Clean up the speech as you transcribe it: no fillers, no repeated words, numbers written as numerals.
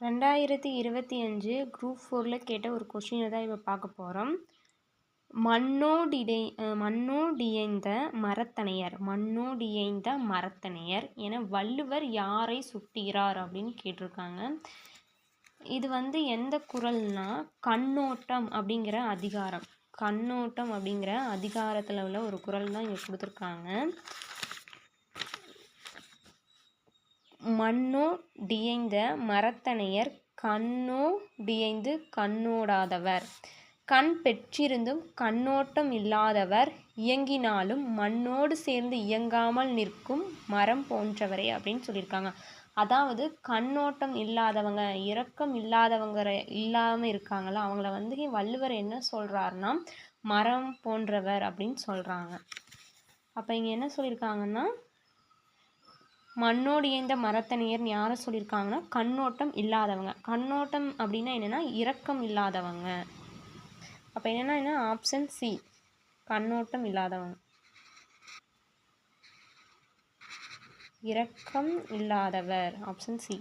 2025 group 4ல கேட்ட ஒரு கொஷினை தான் இப்போ பார்க்க போகிறோம். மண்ணோடியைந்த மரத்தனையர் என வள்ளுவர் யாரை சுட்டுகிறார் அப்படின்னு கேட்டிருக்காங்க. இது எந்த குறள்னா கண்ணோட்டம் அப்படிங்கிற அதிகாரம். கண்ணோட்டம் அப்படிங்கிற அதிகாரத்தில் உள்ள ஒரு குறள் தான் இங்கே கொடுத்துருக்காங்க. மண்ணோடியைந்த மரத்தனையர் கண்ணோடியைந்து கண்ணோடாதவர். கண் பெற்றிருந்தும் கண்ணோட்டம் இல்லாதவர் இயங்கினாலும் மண்ணோடு சேர்ந்து இயங்காமல் நிற்கும் மரம் போன்றவரே அப்படின்னு சொல்லியிருக்காங்க. அதாவது கண்ணோட்டம் இல்லாதவங்க, இரக்கம் இல்லாமல் இருக்காங்களா, அவங்கள வள்ளுவர் என்ன சொல்கிறாருன்னா மரம் போன்றவர் அப்படின்னு சொல்கிறாங்க. அப்போ இங்கே என்ன சொல்லியிருக்காங்கன்னா மண்ணோடியைந்த மரத்தனையர் யாரை சொல்லியிருக்காங்கன்னா கண்ணோட்டம் இல்லாதவங்க. கண்ணோட்டம் அப்படின்னா என்னென்னா இரக்கம் இல்லாதவங்க. அப்போ என்ன ஆப்ஷன் சி, கண்ணோட்டம் இல்லாதவங்க, இரக்கம் இல்லாதவர், ஆப்ஷன் சி.